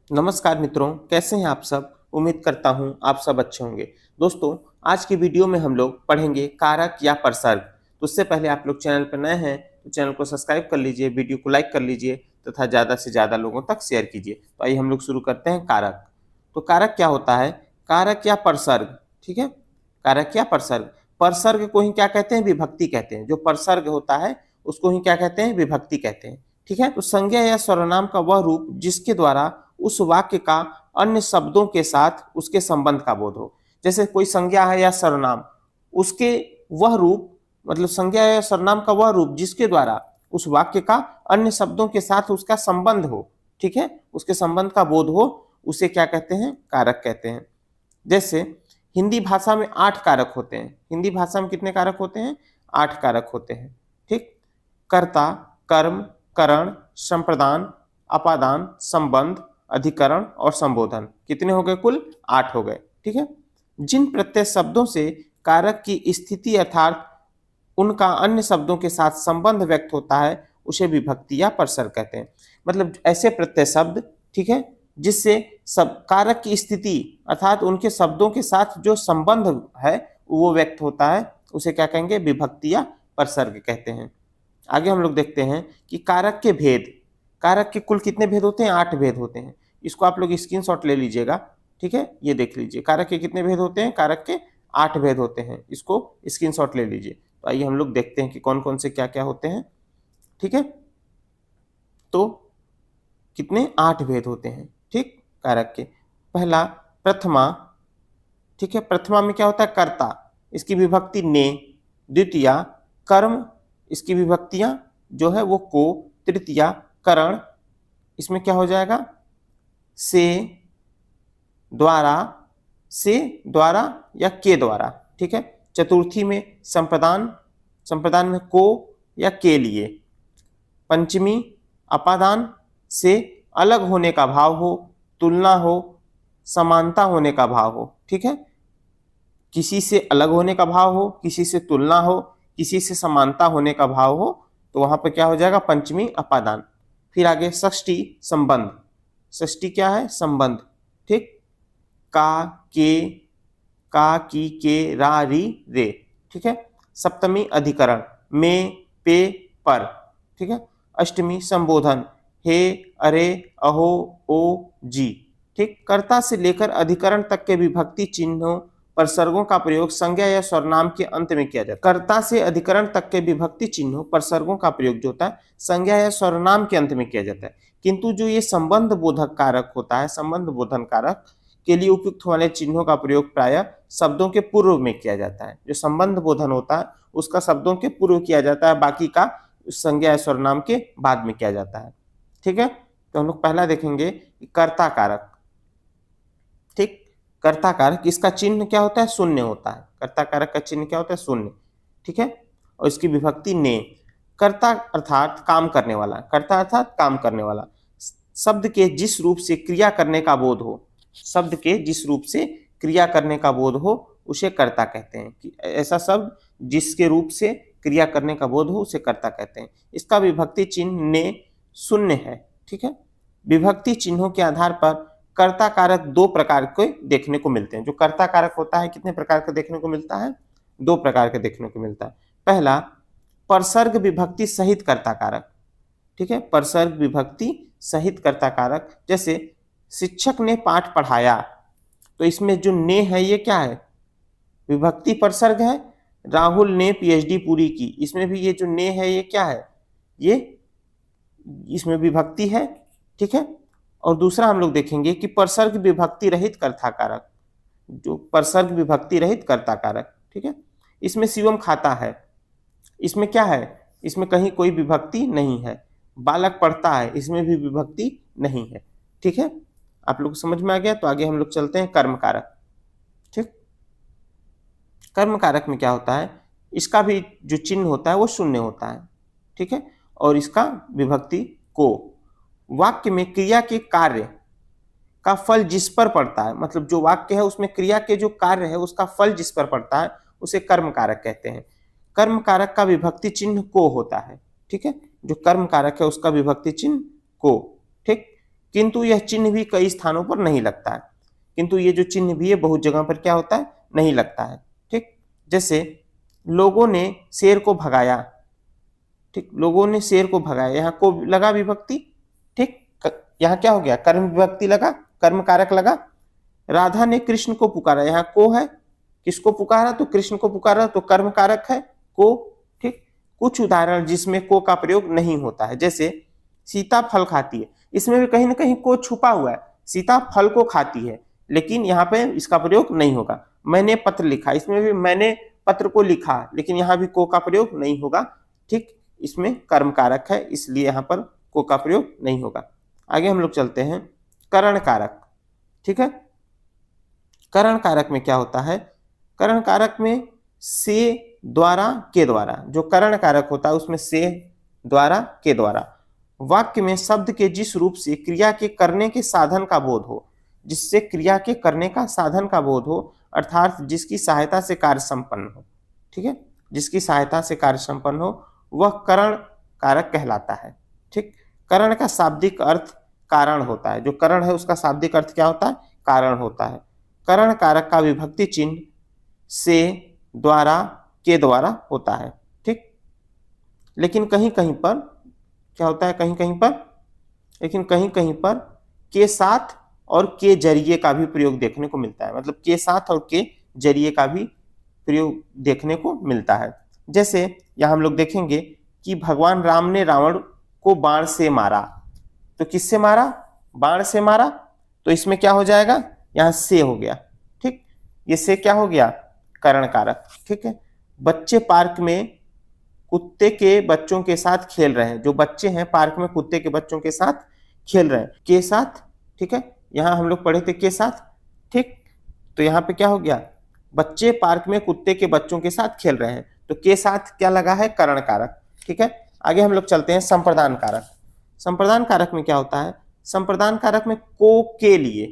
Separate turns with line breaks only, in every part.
नमस्कार मित्रों, कैसे हैं आप सब। उम्मीद करता हूं आप सब अच्छे होंगे। दोस्तों, आज की वीडियो में हम लोग पढ़ेंगे कारक या प्रसर्ग। तो उससे पहले आप लोग चैनल पर नए हैं तो चैनल को सब्सक्राइब कर लीजिए, वीडियो को लाइक कर लीजिए तथा ज़्यादा से ज़्यादा लोगों तक शेयर कीजिए। तो आइए हम लोग शुरू करते हैं। कारक, तो कारक क्या होता है? कारक या प्रसर्ग, ठीक है। कारक या प्रसर्ग, प्रसर्ग को ही क्या कहते हैं? विभक्ति कहते हैं। जो प्रसर्ग होता है उसको ही क्या कहते हैं? विभक्ति कहते हैं, ठीक है। तो संज्ञा या सर्वनाम का वह रूप जिसके द्वारा उस वाक्य का अन्य शब्दों के साथ उसके संबंध का बोध हो। जैसे कोई संज्ञा है या सर्वनाम, उसके वह रूप, मतलब संज्ञा या सर्वनाम का वह रूप जिसके द्वारा उस वाक्य का अन्य शब्दों के साथ उसका संबंध हो, ठीक है, उसके संबंध का बोध हो, उसे क्या कहते हैं? कारक कहते हैं। जैसे हिंदी भाषा में 8 कारक होते हैं। हिंदी भाषा में कितने कारक होते हैं? 8 कारक होते हैं, ठीक। कर्ता, कर्म, करण, संप्रदान, अपादान, संबंध, अधिकरण और संबोधन। कितने हो गए? कुल 8 हो गए, ठीक है। जिन प्रत्यय शब्दों से कारक की स्थिति अर्थात उनका अन्य शब्दों के साथ संबंध व्यक्त होता है उसे विभक्ति या प्रसर्ग कहते हैं। मतलब ऐसे प्रत्यय शब्द, ठीक है, जिससे सब कारक की स्थिति अर्थात उनके शब्दों के साथ जो संबंध है वो व्यक्त होता है, उसे क्या कहेंगे? विभक्ति या प्रसर्ग कहते हैं। आगे हम लोग देखते हैं कि कारक के भेद। कारक के कुल कितने भेद होते हैं? 8 भेद होते हैं। इसको आप लोग स्क्रीनशॉट ले लीजिएगा, ठीक है। ये देख लीजिए, कारक के कितने भेद होते हैं? कारक के 8 भेद होते हैं। इसको स्क्रीनशॉट ले लीजिए। तो आइए हम लोग देखते हैं कि कौन कौन से क्या क्या होते हैं, ठीक है। तो कितने? 8 भेद होते हैं, ठीक, कारक के। पहला प्रथमा, ठीक है। प्रथमा में क्या होता है? कर्ता, इसकी विभक्ति ने। द्वितीया कर्म, इसकी विभक्तियां जो है वो को। तृतीया करण, इसमें क्या हो जाएगा? से, द्वारा, से, द्वारा या के द्वारा, ठीक है। चतुर्थी में संप्रदान, संप्रदान में को या के लिए। पंचमी अपादान, से अलग होने का भाव हो, तुलना हो, समानता होने का भाव हो, ठीक है। किसी से अलग होने का भाव हो, किसी से तुलना हो, किसी से समानता होने का भाव हो, तो वहां पर क्या हो जाएगा? पंचमी अपादान। फिर आगे षष्ठी संबंध। षष्ठी क्या है? संबंध, ठीक। का, के, का, की, के, रा, री, रे, ठीक है। सप्तमी अधिकरण, में, पे, पर, ठीक है। अष्टमी संबोधन, हे, अरे, अहो, ओ, जी, ठीक। कर्ता से लेकर अधिकरण तक के विभक्ति चिन्हों प्रसर्गों का प्रयोग संज्ञा या सर्वनाम के अंत में किया जाता है। कर्ता से अधिकरण तक के विभक्ति चिन्हों प्रसर्गों का प्रयोग जो होता है संज्ञा या सर्वनाम के अंत में किया जाता है। किंतु जो ये संबंध बोधक कारक होता है, संबंध बोधन कारक के लिए उपयुक्त होने चिन्हों का प्रयोग प्रायः शब्दों के पूर्व में किया जाता है। जो संबंध बोधन होता है उसका शब्दों के पूर्व किया जाता है, बाकी का संज्ञा या सर्वनाम के बाद में किया जाता है, ठीक है। तो हम लोग पहला देखेंगे कर्ता कारक, ठीक। कर्ता कारक, इसका चिन्ह क्या होता है? शून्य होता है। कर्ता कारक का चिन्ह क्या होता है? शून्य, ठीक है। और इसकी विभक्ति ने। कर्ता अर्थात काम करने वाला, कर्ता अर्थात काम करने वाला। शब्द के जिस रूप से क्रिया करने का बोध हो, शब्द के जिस रूप से क्रिया करने का बोध हो उसे कर्ता कहते हैं। कि ऐसा शब्द जिसके रूप से क्रिया करने का बोध हो उसे कर्ता कहते हैं। इसका विभक्ति चिन्ह ने शून्य है, ठीक है। विभक्ति चिन्हों के आधार पर कर्ता कारक 2 प्रकार के देखने को मिलते हैं। जो कर्ता कारक होता है कितने प्रकार का देखने को मिलता है? 2 प्रकार के देखने को मिलता है। पहला प्रसर्ग विभक्ति सहित कर्ता कारक, ठीक है। प्रसर्ग विभक्ति सहित कर्ता कारक, जैसे शिक्षक ने पाठ पढ़ाया, तो इसमें जो ने है ये क्या है? विभक्ति प्रसर्ग है। राहुल ने पीएचडी पूरी की, इसमें भी ये जो ने है ये क्या है? ये इसमें विभक्ति है, ठीक है। और दूसरा हम लोग देखेंगे कि प्रसर्ग विभक्ति रहित कर्ता कारक, जो प्रसर्ग विभक्ति रहित कर्ता कारक, ठीक है। इसमें शिवम खाता है, इसमें क्या है? इसमें कहीं कोई विभक्ति नहीं है। बालक पढ़ता है, इसमें भी विभक्ति नहीं है, ठीक है। आप लोग समझ में आ गया? तो आगे हम लोग चलते हैं कर्म कारक, ठीक। कर्म कारक में क्या होता है? इसका भी जो चिन्ह होता है वो शून्य होता है, ठीक है। और इसका विभक्ति को। वाक्य में क्रिया के कार्य का फल जिस पर पड़ता है, मतलब जो वाक्य है उसमें क्रिया के जो कार्य है उसका फल जिस पर पड़ता है उसे कर्म कारक कहते हैं। कर्म कारक का विभक्ति चिन्ह को होता है, ठीक है। जो कर्म कारक है उसका विभक्ति चिन्ह को, ठीक। किंतु यह चिन्ह भी कई स्थानों पर नहीं लगता है। किंतु ये जो चिन्ह भी है बहुत जगह पर क्या होता है, नहीं लगता है। ठीक, जैसे लोगों ने शेर को भगाया। ठीक, लोगों ने शेर को भगाया, यहाँ को लगा विभक्ति। ठीक, यहाँ क्या हो गया, कर्म विभक्ति लगा, कर्म कारक लगा। राधा ने कृष्ण को पुकारा, यहाँ को है, किसको पुकारा, तो कृष्ण को पुकारा, तो कर्म कारक है को। ठीक, कुछ उदाहरण जिसमें को का प्रयोग नहीं होता है, जैसे सीता फल खाती है, इसमें भी कहीं ना कहीं को छुपा हुआ है। सीता फल को खाती है, लेकिन यहाँ पे इसका प्रयोग नहीं होगा। मैंने पत्र लिखा, इसमें भी मैंने पत्र को लिखा, लेकिन यहाँ भी को का प्रयोग नहीं होगा। ठीक, इसमें कर्म कारक है, इसलिए यहाँ पर को का प्रयोग नहीं होगा। आगे हम लोग चलते हैं करण कारक। ठीक है, करण कारक में क्या होता है, करण कारक में से, द्वारा, के द्वारा, जो करण कारक होता है उसमें से, द्वारा, के द्वारा। वाक्य में शब्द के जिस रूप से क्रिया के करने के साधन का बोध हो, जिससे क्रिया के करने का साधन का बोध हो, अर्थात जिसकी सहायता से कार्य संपन्न हो। ठीक है, जिसकी सहायता से कार्य संपन्न हो वह करण कारक कहलाता है। ठीक, करण का शाब्दिक अर्थ कारण होता है, जो करण है उसका शाब्दिक अर्थ क्या होता है, कारण होता है। करण कारक का विभक्ति चिन्ह से, द्वारा, के द्वारा होता है। ठीक, लेकिन कहीं कहीं पर क्या होता है, लेकिन कहीं कहीं पर के साथ और के जरिए का भी प्रयोग देखने को मिलता है, मतलब के साथ और के जरिए का भी प्रयोग देखने को मिलता है। जैसे यहां हम लोग देखेंगे कि भगवान राम ने रावण को बाण से मारा, तो किससे मारा, बाण से मारा, तो इसमें क्या हो जाएगा, यहां से हो गया। ठीक, ये से क्या हो गया, करण कारक। ठीक है, बच्चे पार्क में कुत्ते के बच्चों के साथ खेल रहे हैं, जो बच्चे हैं पार्क में कुत्ते के बच्चों के साथ खेल रहे हैं, के साथ। ठीक है, यहां हम लोग पढ़े थे के साथ। ठीक, तो यहाँ पे क्या हो गया, बच्चे पार्क में कुत्ते के बच्चों के साथ खेल रहे हैं, तो के साथ क्या लगा है, करण कारक। ठीक है, आगे हम लोग चलते हैं संप्रदान कारक। संप्रदान कारक में क्या होता है, संप्रदान कारक में को के लिए,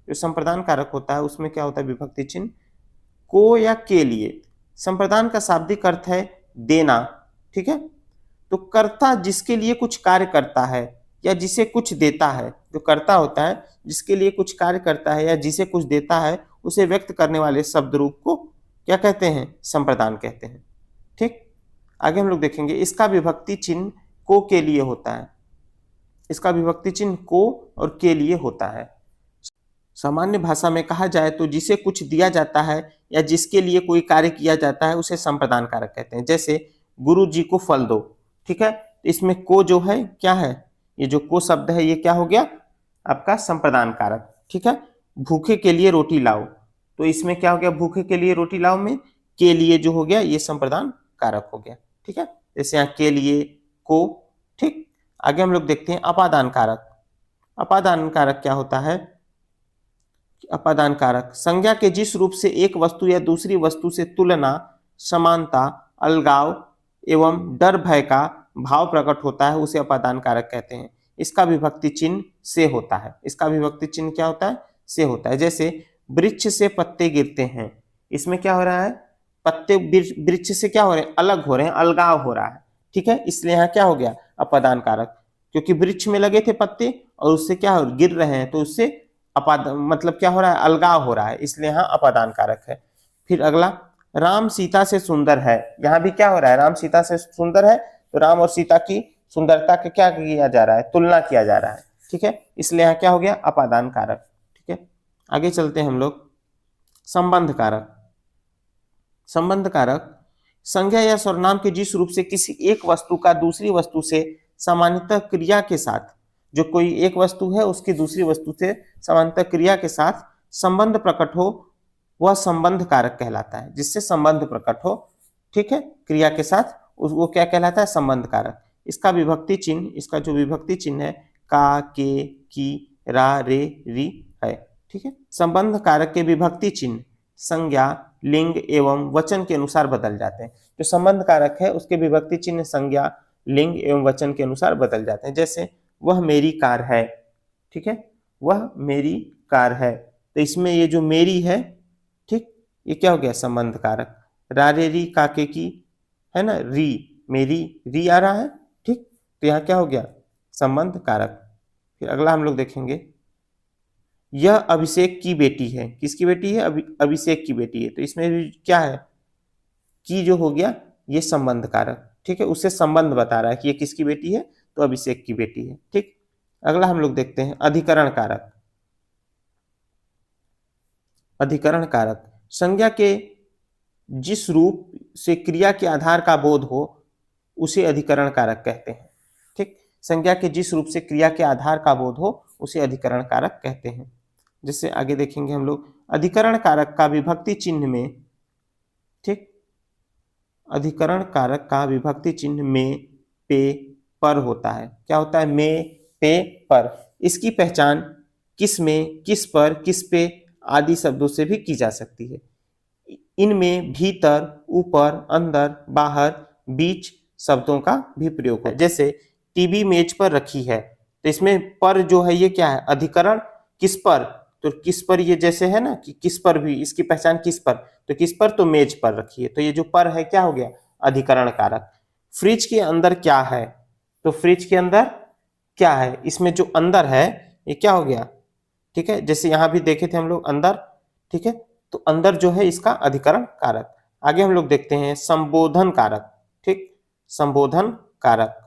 जो संप्रदान कारक होता है उसमें क्या होता है, विभक्ति चिन्ह को या के लिए। संप्रदान का शाब्दिक अर्थ है देना। ठीक है, तो कर्ता जिसके लिए कुछ कार्य करता है या जिसे कुछ देता है, जो कर्ता होता है जिसके लिए कुछ कार्य करता है या जिसे कुछ देता है, उसे व्यक्त करने वाले शब्द रूप को क्या कहते हैं, संप्रदान कहते हैं। ठीक, आगे हम लोग देखेंगे इसका विभक्ति चिन्ह को के लिए होता है, इसका विभक्ति चिन्ह को और के लिए होता है। सामान्य भाषा में कहा जाए तो जिसे कुछ दिया जाता है या जिसके लिए कोई कार्य किया जाता है उसे संप्रदान कारक कहते हैं। जैसे गुरु जी को फल दो। ठीक है, तो इसमें को जो है क्या है, ये जो को शब्द है ये क्या हो गया, आपका संप्रदान कारक। ठीक है, भूखे के लिए रोटी लाओ, तो इसमें क्या हो गया, भूखे के लिए रोटी लाओ में के लिए जो हो गया ये संप्रदान कारक हो गया। ठीक है, जैसे यहाँ के लिए को। ठीक, आगे हम लोग देखते हैं अपादान कारक। अपादान कारक क्या होता है, अपादान कारक संज्ञा के जिस रूप से एक वस्तु या दूसरी वस्तु से तुलना, समानता, अलगाव एवं डर भय का भाव प्रकट होता है उसे अपादान कारक कहते हैं। इसका विभक्ति चिन्ह से होता है, इसका विभक्ति चिन्ह क्या होता है, से होता है। जैसे वृक्ष से पत्ते गिरते हैं, इसमें क्या हो रहा है, पत्ते वृक्ष से क्या हो रहे हैं, अलग हो रहे हैं, अलगाव हो रहा है। ठीक है, इसलिए यहाँ क्या हो गया, अपादान कारक, क्योंकि वृक्ष में लगे थे पत्ते और उससे क्या हो, गिर रहे हैं, तो उससे अपादान मतलब क्या हो रहा है, अलगाव हो रहा है, इसलिए यहाँ अपादान कारक है। फिर अगला, राम सीता से सुंदर है, यहाँ भी क्या हो रहा है, राम सीता से सुंदर है, तो राम और सीता की सुंदरता का क्या किया जा रहा है, तुलना किया जा रहा है। ठीक है, इसलिए यहाँ क्या हो गया, अपादान कारक। ठीक है, आगे चलते हैं हम लोग संबंध कारक। संबंध कारक संज्ञा या सर्वनाम के जिस रूप से किसी एक वस्तु का दूसरी वस्तु से सामान्यतः क्रिया के साथ, जो कोई एक वस्तु है उसकी दूसरी वस्तु से समानतः क्रिया के साथ संबंध प्रकट हो, वह संबंध कारक कहलाता है, जिससे संबंध प्रकट हो। ठीक है, क्रिया के साथ वो क्या कहलाता है, संबंध कारक। इसका विभक्ति चिन्ह, इसका जो विभक्ति चिन्ह है का, के, की, रा, रे, री है। ठीक है, संबंध कारक के विभक्ति चिन्ह संज्ञा, लिंग एवं वचन के अनुसार बदल जाते हैं। जो संबंध कारक है उसके विभक्ति चिन्ह संज्ञा, लिंग एवं वचन के अनुसार बदल जाते हैं। जैसे वह मेरी कार है। ठीक है, वह मेरी कार है, तो इसमें ये जो मेरी है, ठीक, ये क्या हो गया, संबंध कारक। रारे री काके की है ना, री, मेरी री आ रहा है। ठीक, तो यहाँ क्या हो गया, संबंध कारक। फिर अगला हम लोग देखेंगे, यह अभिषेक की बेटी है। किसकी बेटी है? अभिषेक की बेटी है। तो इसमें भी क्या है कि जो हो गया ये संबंध कारक, ठीक है, उससे संबंध बता रहा है कि ये किसकी बेटी है, तो अभिषेक की बेटी है। ठीक, अगला हम लोग देखते हैं अधिकरण कारक। अधिकरण कारक संज्ञा के जिस रूप से क्रिया के आधार का बोध हो उसे अधिकरण कारक कहते हैं। ठीक, संज्ञा के जिस रूप से क्रिया के आधार का बोध हो उसे अधिकरण कारक कहते हैं। जिससे आगे देखेंगे हम लोग, अधिकरण कारक का विभक्ति चिन्ह में, ठीक, अधिकरण कारक का विभक्ति चिन्ह में, पे, पर होता है। क्या होता है? में, पे, पर। इसकी पहचान किस में, किस पर, किस पे आदि शब्दों से भी की जा सकती है। इनमें भीतर, ऊपर, अंदर, बाहर, बीच शब्दों का भी प्रयोग है। जैसे टीवी मेज पर रखी है, तो इसमें पर जो है ये क्या है? अधिकरण किस पर, तो किस पर ये जैसे है ना कि किस पर भी, इसकी पहचान किस पर, तो किस पर, तो मेज पर रखी है। तो ये जो पर है क्या हो गया? अधिकरण कारक। फ्रिज के अंदर क्या है, तो फ्रिज के अंदर क्या है, इसमें जो अंदर है ये क्या हो गया? ठीक है, जैसे यहां भी देखे थे हम लोग अंदर, ठीक है, तो अंदर जो है इसका अधिकरण कारक। आगे हम लोग देखते हैं संबोधन कारक। ठीक, संबोधन कारक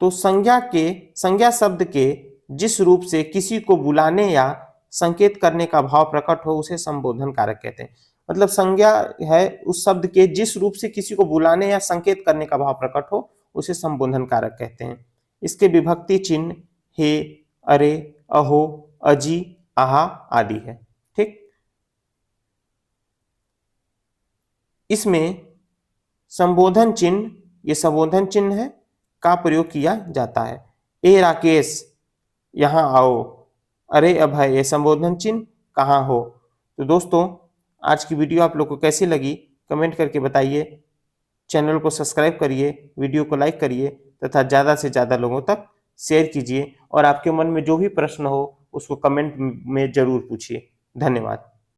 तो संज्ञा शब्द के जिस रूप से किसी को बुलाने या संकेत करने का भाव प्रकट हो उसे संबोधन कारक कहते हैं। मतलब संज्ञा है उस शब्द के जिस रूप से किसी को बुलाने या संकेत करने का भाव प्रकट हो उसे संबोधन कारक कहते हैं। इसके विभक्ति चिन्ह हे, अरे, अहो, अजी, आहा आदि है। ठीक, इसमें संबोधन चिन्ह, ये संबोधन चिन्ह है, का प्रयोग किया जाता है। ए राकेश यहाँ आओ, अरे अभय, ये संबोधन चिन्ह कहाँ हो। तो दोस्तों आज की वीडियो आप लोग को कैसी लगी कमेंट करके बताइए। चैनल को सब्सक्राइब करिए, वीडियो को लाइक करिए तथा ज़्यादा से ज़्यादा लोगों तक शेयर कीजिए। और आपके मन में जो भी प्रश्न हो उसको कमेंट में जरूर पूछिए। धन्यवाद।